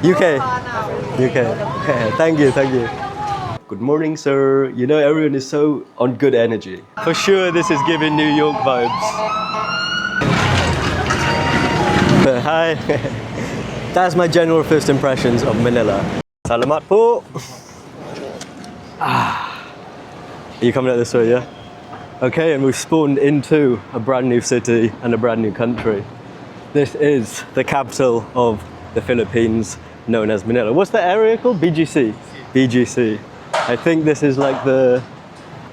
UK. UK. Thank you, thank you. Good morning, sir. You know, everyone is so on good energy. For sure, this is giving New York vibes. Hi. That's my general first impressions of Manila. Salamat po. Are you coming out this way, yeah? Okay, and we've spawned into a brand new city and a brand new country. This is the capital of the Philippines, known as Manila. What's the area called? BGC? BGC. I think this is like the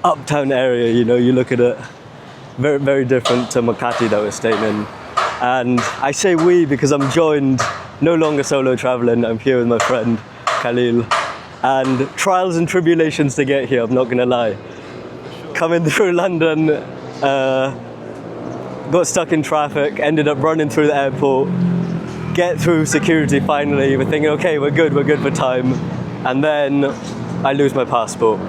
uptown area, you know, you look at it, very, very different to Makati that we're staying in. And I say we because I'm joined, no longer solo traveling, I'm here with my friend Khalil. And trials and tribulations to get here, I'm not gonna lie. Coming through London, got stuck in traffic, ended up running through the airport, get through security finally, we're thinking, okay, we're good for time. And then I lose my passport.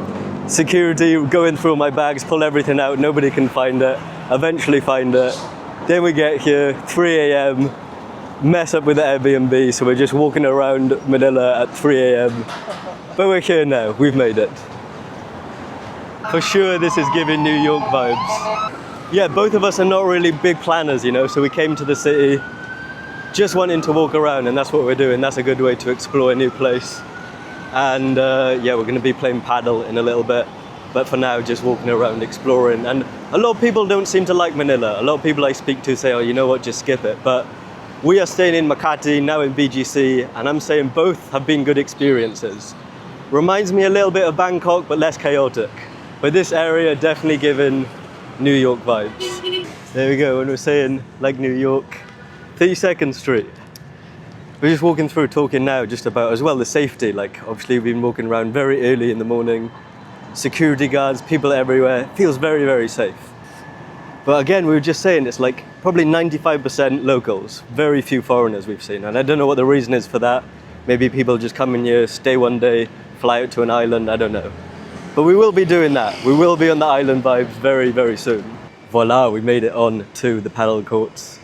Security, going through my bags, pull everything out, nobody can find it, eventually find it. Then we get here, 3 a.m, mess up with the Airbnb, so we're just walking around Manila at 3 a.m. But we're here now, we've made it. For sure, this is giving New York vibes. Yeah, both of us are not really big planners, you know, so we came to the city just wanting to walk around, and that's what we're doing. That's a good way to explore a new place. And yeah, we're going to be playing padel in a little bit, but for now, just walking around, exploring. And a lot of people don't seem to like Manila. A lot of people I speak to say, oh, you know what, just skip it. But we are staying in Makati, now in BGC, and I'm saying both have been good experiences. Reminds me a little bit of Bangkok, but less chaotic. But this area definitely giving New York vibes. There we go, when we're saying like New York, 32nd Street. We're just walking through, talking now just about as well the safety. Like obviously we've been walking around very early in the morning, security guards, people everywhere. Feels very, very safe. But again, we were just saying it's like probably 95% locals, very few foreigners we've seen. And I don't know what the reason is for that. Maybe people just come in here, stay one day, fly out to an island, I don't know. But we will be doing that. We will be on the island vibes very, very soon. Voila, we made it on to the paddle courts.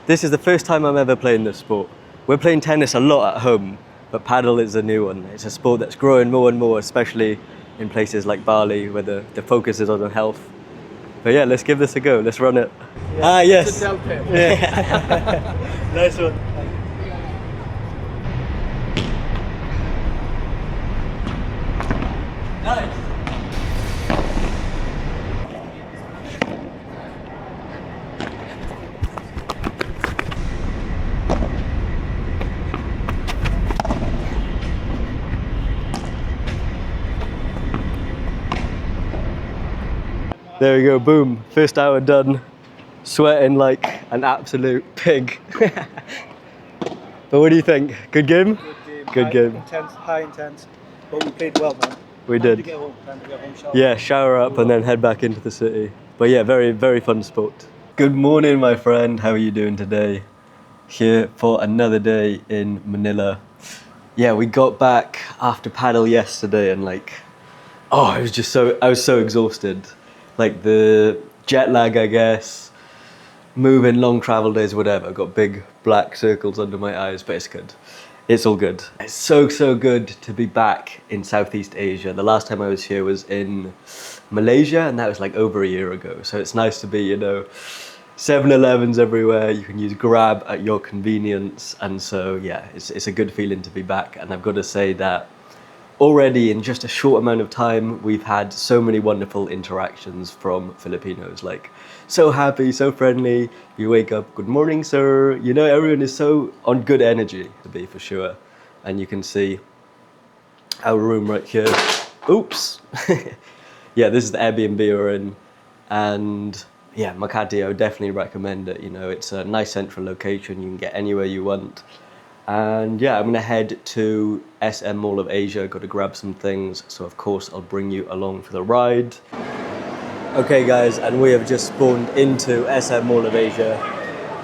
This is the first time I'm ever playing this sport. We're playing tennis a lot at home, but paddle is a new one. It's a sport that's growing more and more, especially in places like Bali, where the focus is on health. But yeah, let's give this a go. Let's run it. Yeah, yes. Yeah. Nice one. Nice. There we go, boom. First hour done. Sweating like an absolute pig. But what do you think? Good game? Good game. Intense, high intense, but we played well, man. We did. Time to get home, shower. Yeah, shower up and then head back into the city. But yeah, very, very fun sport. Good morning, my friend. How are you doing today? Here for another day in Manila. Yeah, we got back after paddle yesterday and like, oh, I was so exhausted. Like the jet lag, I guess, moving long travel days, whatever. Got big black circles under my eyes, but it's good. It's all good. It's so good to be back in Southeast Asia. The last time I was here was in Malaysia, and that was like over a year ago. So it's nice to be, you know, 7-Elevens everywhere. You can use Grab at your convenience. And so, yeah, it's a good feeling to be back. And I've got to say that already in just a short amount of time, we've had so many wonderful interactions from Filipinos, like so happy, so friendly. You wake up, good morning, sir. You know, everyone is so on good energy to be, for sure. And you can see our room right here. Oops. Yeah, this is the Airbnb we're in. And yeah, Makati, I would definitely recommend it. You know, it's a nice central location. You can get anywhere you want. And yeah, I'm gonna head to SM Mall of Asia, got to grab some things. So of course, I'll bring you along for the ride. Okay guys, and we have just spawned into SM Mall of Asia,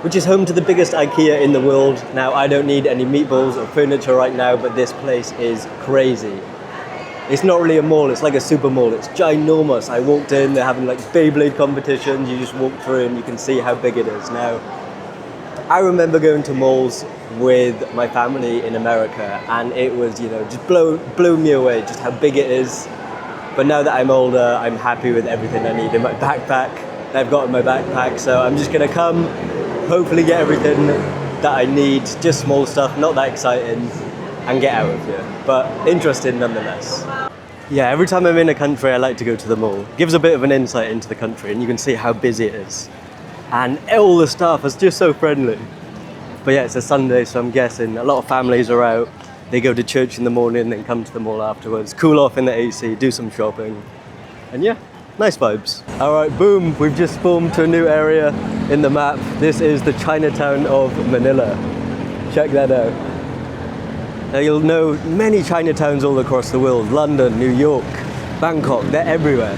which is home to the biggest IKEA in the world. Now, I don't need any meatballs or furniture right now, but this place is crazy. It's not really a mall, it's like a super mall. It's ginormous. I walked in, they're having like Beyblade competitions. You just walk through and you can see how big it is. Now, I remember going to malls with my family in America, and it was, just blew me away just how big it is. But now that I'm older, I'm happy with everything I need in my backpack. I've got in my backpack, so I'm just gonna come, hopefully get everything that I need, just small stuff, not that exciting, and get out of here. But interesting nonetheless. Yeah, every time I'm in a country, I like to go to the mall. It gives a bit of an insight into the country, and you can see how busy it is. And all the staff is just so friendly. But yeah, it's a Sunday, so I'm guessing a lot of families are out. They go to church in the morning, then come to the mall afterwards, cool off in the AC, do some shopping. And yeah, nice vibes. All right, boom, we've just formed to a new area in the map. This is the Chinatown of Manila. Check that out. Now you'll know many Chinatowns all across the world, London, New York, Bangkok, they're everywhere.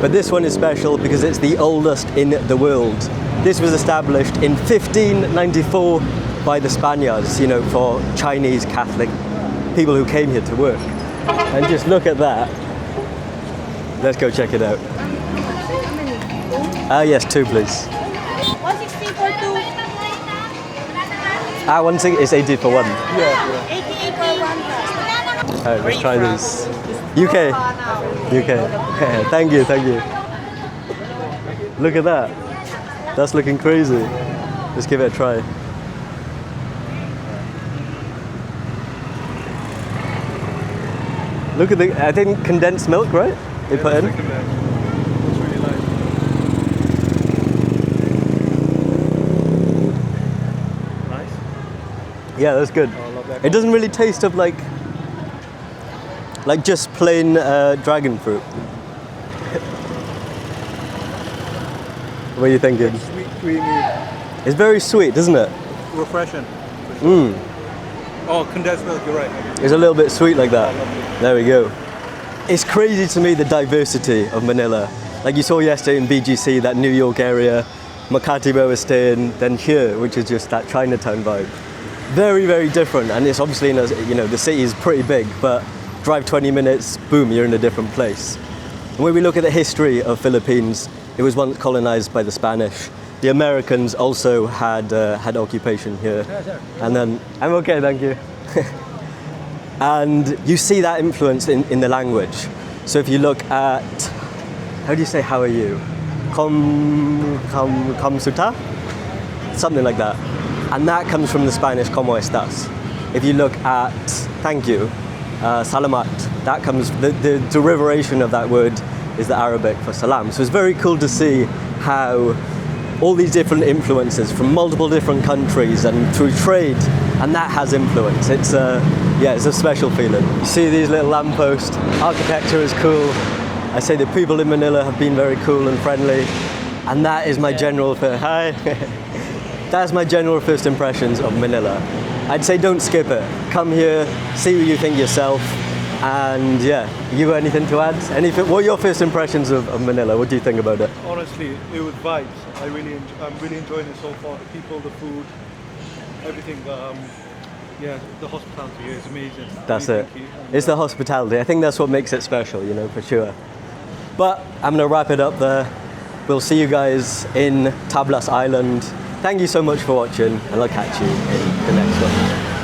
But this one is special because it's the oldest in the world. This was established in 1594 by the Spaniards, for Chinese Catholic people who came here to work. And just look at that. Let's go check it out. Yes, 2 please. 160 for 2. 160 is 80 for 1. Yeah. 80 for 1. Alright, let's try this. UK. Thank you. Look at that. That's looking crazy. Let's give it a try. Look at I think condensed milk, right? They put in. It's really nice. Nice. Yeah, that's good. I love that. It doesn't really taste of like just plain dragon fruit. What are you thinking? Sweet, creamy, It's very sweet, isn't it? refreshing. Oh, condensed milk, you're right. It's a little bit sweet like that. There we go. It's crazy to me, the diversity of Manila. Like you saw yesterday in BGC, that New York area, Makati where we're staying, then here, which is just that Chinatown vibe. Very, very different. And it's obviously, the city is pretty big, but drive 20 minutes, boom, you're in a different place. And when we look at the history of Philippines, it was once colonized by the Spanish. The Americans also had occupation here. And then, I'm okay, thank you. And you see that influence in the language. So if you look at, how do you say how are you? Kom suta? Something like that. And that comes from the Spanish como estás. If you look at thank you, salamat, that comes, the derivation of that word is the Arabic for salam. So it's very cool to see how all these different influences from multiple different countries and through trade, and that has influence. It's a special feeling. You see these little lampposts, architecture is cool. I say the people in Manila have been very cool and friendly, and that is my general, that's my general first impressions of Manila. I'd say don't skip it. Come here, see what you think yourself, and yeah, you got anything to add? What are your first impressions of Manila? What do you think about it? Honestly, it was vibes. I'm really enjoying it so far. The people, the food, everything. The hospitality here is amazing. That's Really it. thank you. It's the hospitality. I think that's what makes it special, for sure. But I'm gonna wrap it up there. We'll see you guys in Tablas Island. Thank you so much for watching, and I'll catch you in the next one.